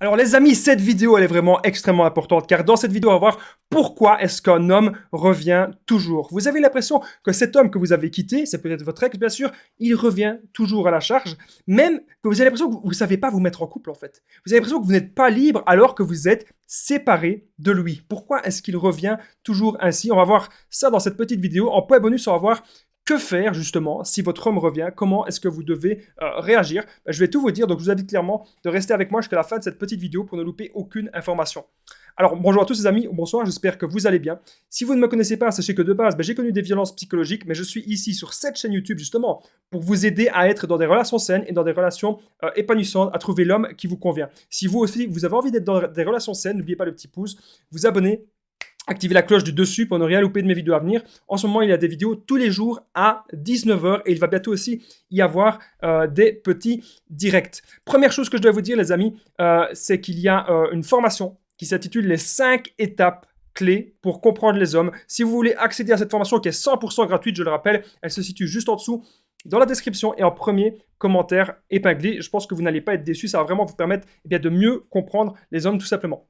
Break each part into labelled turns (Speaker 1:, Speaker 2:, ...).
Speaker 1: Alors les amis, cette vidéo elle est vraiment extrêmement importante car dans cette vidéo on va voir pourquoi est-ce qu'un homme revient toujours. Vous avez l'impression que cet homme que vous avez quitté, c'est peut-être votre ex bien sûr, il revient toujours à la charge, même que vous avez l'impression que vous ne savez pas vous mettre en couple en fait. Vous avez l'impression que vous n'êtes pas libre alors que vous êtes séparé de lui. Pourquoi est-ce qu'il revient toujours ainsi? On va voir ça dans cette petite vidéo. En point bonus, on va voir que faire justement si votre homme revient, comment est-ce que vous devez réagir. Je vais tout vous dire, donc je vous invite clairement de rester avec moi jusqu'à la fin de cette petite vidéo pour ne louper aucune information. Alors bonjour à tous les amis, bonsoir, j'espère que vous allez bien. Si vous ne me connaissez pas, sachez que de base, j'ai connu des violences psychologiques, mais je suis ici sur cette chaîne YouTube justement pour vous aider à être dans des relations saines et dans des relations épanouissantes, à trouver l'homme qui vous convient. Si vous aussi, vous avez envie d'être dans des relations saines, n'oubliez pas le petit pouce, vous abonner, activez la cloche du dessus pour ne rien louper de mes vidéos à venir. En ce moment, il y a des vidéos tous les jours à 19h et il va bientôt aussi y avoir des petits directs. Première chose que je dois vous dire, les amis, c'est qu'il y a une formation qui s'intitule les 5 étapes clés pour comprendre les hommes. Si vous voulez accéder à cette formation qui est 100% gratuite, je le rappelle, elle se situe juste en dessous dans la description et en premier commentaire épinglé. Je pense que vous n'allez pas être déçus, ça va vraiment vous permettre de mieux comprendre les hommes tout simplement.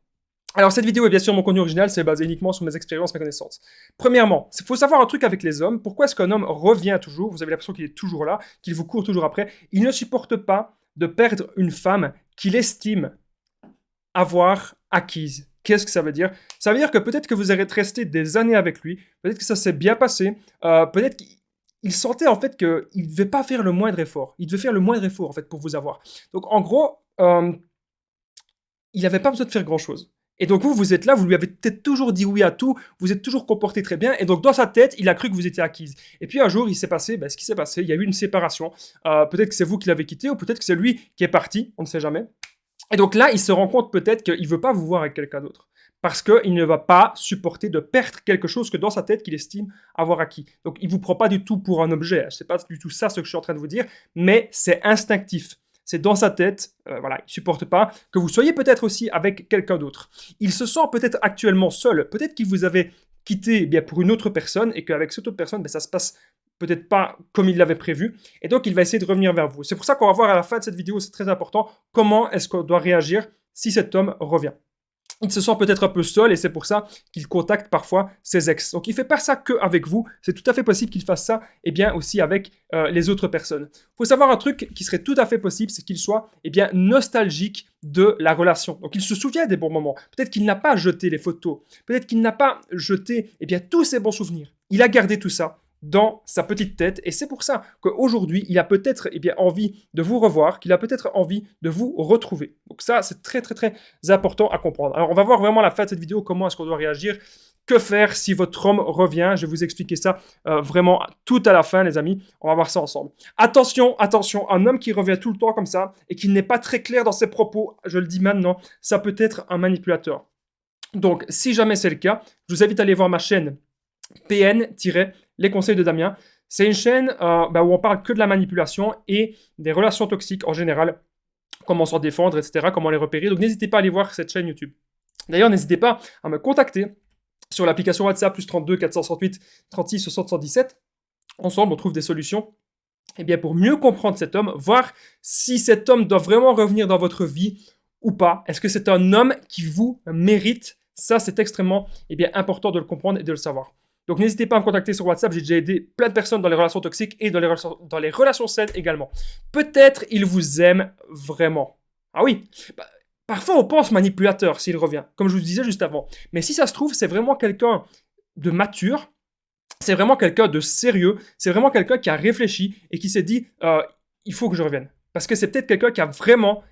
Speaker 1: Alors cette vidéo est bien sûr mon contenu original, c'est basé uniquement sur mes expériences, mes connaissances. Premièrement, il faut savoir un truc avec les hommes, pourquoi est-ce qu'un homme revient toujours, vous avez l'impression qu'il est toujours là, qu'il vous court toujours après, il ne supporte pas de perdre une femme qu'il estime avoir acquise. Qu'est-ce que ça veut dire? Ça veut dire que peut-être que vous êtes resté des années avec lui, peut-être que ça s'est bien passé, peut-être qu'il sentait en fait qu'il ne devait pas faire le moindre effort, il devait faire le moindre effort en fait pour vous avoir. Donc en gros, il n'avait pas besoin de faire grand-chose. Et donc vous êtes là, vous lui avez peut-être toujours dit oui à tout, vous êtes toujours comporté très bien, et donc dans sa tête, il a cru que vous étiez acquise. Et puis un jour, il s'est passé ce qui s'est passé, il y a eu une séparation, peut-être que c'est vous qui l'avez quitté, ou peut-être que c'est lui qui est parti, on ne sait jamais. Et donc là, il se rend compte peut-être qu'il ne veut pas vous voir avec quelqu'un d'autre, parce qu'il ne va pas supporter de perdre quelque chose que dans sa tête qu'il estime avoir acquis. Donc il ne vous prend pas du tout pour un objet, c'est pas du tout ça ce que je suis en train de vous dire, mais c'est instinctif. C'est dans sa tête, voilà, il ne supporte pas que vous soyez peut-être aussi avec quelqu'un d'autre. Il se sent peut-être actuellement seul, peut-être qu'il vous avait quitté pour une autre personne et qu'avec cette autre personne, ça se passe peut-être pas comme il l'avait prévu, et donc il va essayer de revenir vers vous. C'est pour ça qu'on va voir à la fin de cette vidéo, c'est très important, comment est-ce qu'on doit réagir si cet homme revient. Il se sent peut-être un peu seul et c'est pour ça qu'il contacte parfois ses ex. Donc il ne fait pas ça qu'avec vous, c'est tout à fait possible qu'il fasse ça aussi avec les autres personnes. Il faut savoir un truc qui serait tout à fait possible, c'est qu'il soit nostalgique de la relation. Donc il se souvient des bons moments. Peut-être qu'il n'a pas jeté les photos, peut-être qu'il n'a pas jeté tous ses bons souvenirs. Il a gardé tout ça dans sa petite tête et c'est pour ça qu'aujourd'hui il a peut-être envie de vous revoir, qu'il a peut-être envie de vous retrouver. Donc ça c'est très très très important à comprendre. Alors on va voir vraiment à la fin de cette vidéo comment est-ce qu'on doit réagir, que faire si votre homme revient. Je vais vous expliquer ça vraiment tout à la fin les amis, on va voir ça ensemble. Attention, attention, un homme qui revient tout le temps comme ça et qui n'est pas très clair dans ses propos, je le dis maintenant, ça peut être un manipulateur. Donc si jamais c'est le cas, je vous invite à aller voir ma chaîne PN-les conseils de Damien. C'est une chaîne où on parle que de la manipulation et des relations toxiques en général, comment s'en défendre, etc., comment les repérer. Donc n'hésitez pas à aller voir cette chaîne YouTube. D'ailleurs, n'hésitez pas à me contacter sur l'application WhatsApp +32 468 36 60 117. Ensemble, on trouve des solutions pour mieux comprendre cet homme, voir si cet homme doit vraiment revenir dans votre vie ou pas. Est-ce que c'est un homme qui vous mérite? Ça, c'est extrêmement important de le comprendre et de le savoir. Donc n'hésitez pas à me contacter sur WhatsApp, j'ai déjà aidé plein de personnes dans les relations toxiques et dans les relations saines également. Peut-être il vous aime vraiment. Ah oui, parfois on pense manipulateur s'il revient, comme je vous disais juste avant. Mais si ça se trouve, c'est vraiment quelqu'un de mature, c'est vraiment quelqu'un de sérieux, c'est vraiment quelqu'un qui a réfléchi et qui s'est dit il faut que je revienne. Parce que c'est peut-être quelqu'un qui a vraiment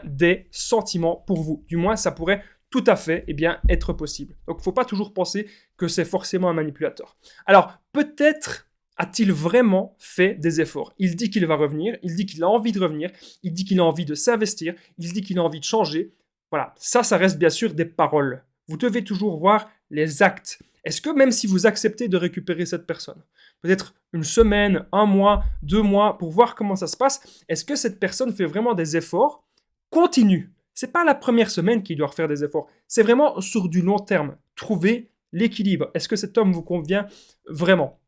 Speaker 1: des sentiments pour vous. Du moins, ça pourrait tout à fait être possible. Donc, il ne faut pas toujours penser que c'est forcément un manipulateur. Alors, peut-être a-t-il vraiment fait des efforts? Il dit qu'il va revenir, il dit qu'il a envie de revenir, il dit qu'il a envie de s'investir, il dit qu'il a envie de changer. Voilà, ça reste bien sûr des paroles. Vous devez toujours voir les actes. Est-ce que même si vous acceptez de récupérer cette personne, peut-être une semaine, un mois, 2 mois, pour voir comment ça se passe, est-ce que cette personne fait vraiment des efforts continus? Ce n'est pas la première semaine qu'il doit refaire des efforts. C'est vraiment sur du long terme. Trouver l'équilibre. Est-ce que cet homme vous convient vraiment?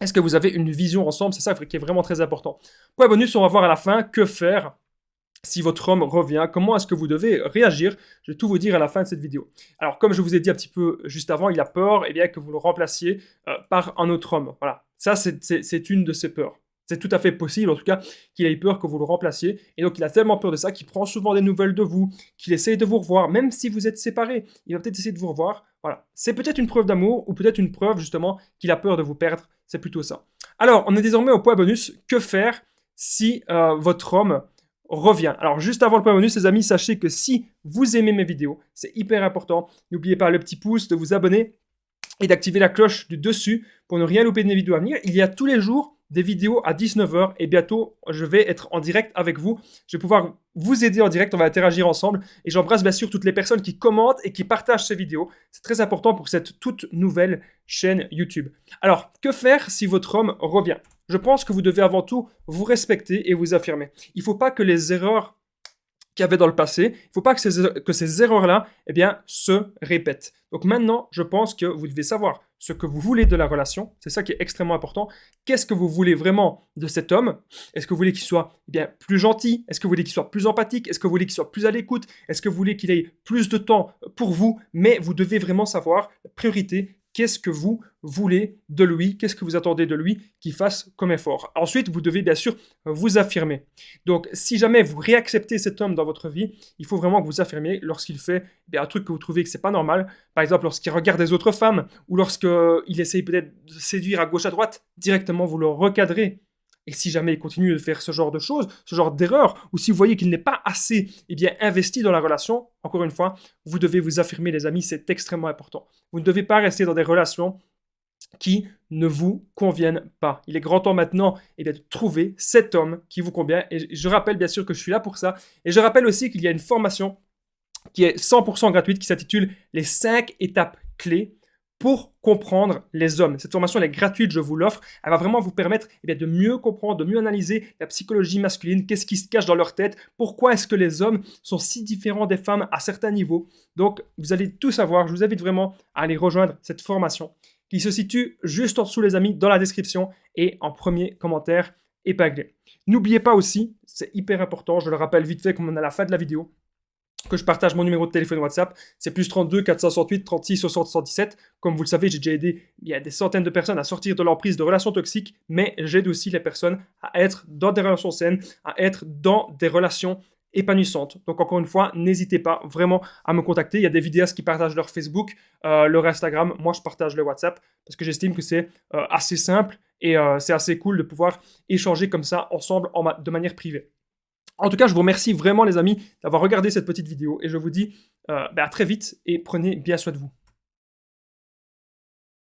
Speaker 1: Est-ce que vous avez une vision ensemble? C'est ça qui est vraiment très important. Point bonus, on va voir à la fin que faire si votre homme revient, comment est-ce que vous devez réagir? Je vais tout vous dire à la fin de cette vidéo. Alors, comme je vous ai dit un petit peu juste avant, il a peur eh bien, que vous le remplaciez par un autre homme. Voilà, ça c'est une de ses peurs. C'est tout à fait possible, en tout cas, qu'il ait peur que vous le remplaciez. Et donc, il a tellement peur de ça qu'il prend souvent des nouvelles de vous, qu'il essaye de vous revoir, même si vous êtes séparés. Il va peut-être essayer de vous revoir. Voilà, c'est peut-être une preuve d'amour ou peut-être une preuve, justement, qu'il a peur de vous perdre. C'est plutôt ça. Alors, on est désormais au point bonus. Que faire si votre homme revient? Alors, juste avant le point bonus, les amis, sachez que si vous aimez mes vidéos, c'est hyper important. N'oubliez pas le petit pouce, de vous abonner et d'activer la cloche du dessus pour ne rien louper de mes vidéos à venir. Il y a tous les jours des vidéos à 19h et bientôt je vais être en direct avec vous. Je vais pouvoir vous aider en direct, on va interagir ensemble et j'embrasse bien sûr toutes les personnes qui commentent et qui partagent ces vidéos. C'est très important pour cette toute nouvelle chaîne YouTube. Alors, que faire si votre homme revient? Je pense que vous devez avant tout vous respecter et vous affirmer. Il ne faut pas que les erreurs qu'il y avait dans le passé, il ne faut pas que ces erreurs-là eh bien, se répètent. Donc maintenant, je pense que vous devez savoir ce que vous voulez de la relation, c'est ça qui est extrêmement important. Qu'est-ce que vous voulez vraiment de cet homme? Est-ce que vous voulez qu'il soit eh bien, plus gentil? Est-ce que vous voulez qu'il soit plus empathique? Est-ce que vous voulez qu'il soit plus à l'écoute? Est-ce que vous voulez qu'il ait plus de temps pour vous? Mais vous devez vraiment savoir la priorité. Qu'est-ce que vous voulez de lui? Qu'est-ce que vous attendez de lui qu'il fasse comme effort? Ensuite, vous devez bien sûr vous affirmer. Donc, si jamais vous réacceptez cet homme dans votre vie, il faut vraiment que vous affirmiez lorsqu'il fait un truc que vous trouvez que c'est pas normal. Par exemple, lorsqu'il regarde des autres femmes ou lorsqu'il essaye peut-être de séduire à gauche à droite, directement vous le recadrez. Et si jamais il continue de faire ce genre de choses, ce genre d'erreurs, ou si vous voyez qu'il n'est pas assez investi dans la relation, encore une fois, vous devez vous affirmer, les amis, c'est extrêmement important. Vous ne devez pas rester dans des relations qui ne vous conviennent pas. Il est grand temps maintenant de trouver cet homme qui vous convient. Et je rappelle bien sûr que je suis là pour ça. Et je rappelle aussi qu'il y a une formation qui est 100% gratuite qui s'intitule Les 5 étapes clés pour comprendre les hommes. Cette formation, elle est gratuite, je vous l'offre. Elle va vraiment vous permettre de mieux comprendre, de mieux analyser la psychologie masculine, qu'est-ce qui se cache dans leur tête, pourquoi est-ce que les hommes sont si différents des femmes à certains niveaux. Donc, vous allez tout savoir. Je vous invite vraiment à aller rejoindre cette formation qui se situe juste en dessous, les amis, dans la description et en premier commentaire épinglé. N'oubliez pas aussi, c'est hyper important, je le rappelle vite fait comme on est à la fin de la vidéo, que je partage mon numéro de téléphone WhatsApp, c'est plus 32 468 36 60 77. Comme vous le savez, j'ai déjà aidé des centaines de personnes à sortir de l'emprise de relations toxiques, mais j'aide aussi les personnes à être dans des relations saines, à être dans des relations épanouissantes. Donc encore une fois, n'hésitez pas vraiment à me contacter. Il y a des vidéastes qui partagent leur Facebook, leur Instagram. Moi, je partage le WhatsApp parce que j'estime que c'est assez simple et c'est assez cool de pouvoir échanger comme ça ensemble de manière privée. En tout cas, je vous remercie vraiment les amis d'avoir regardé cette petite vidéo et je vous dis à très vite et prenez bien soin de vous.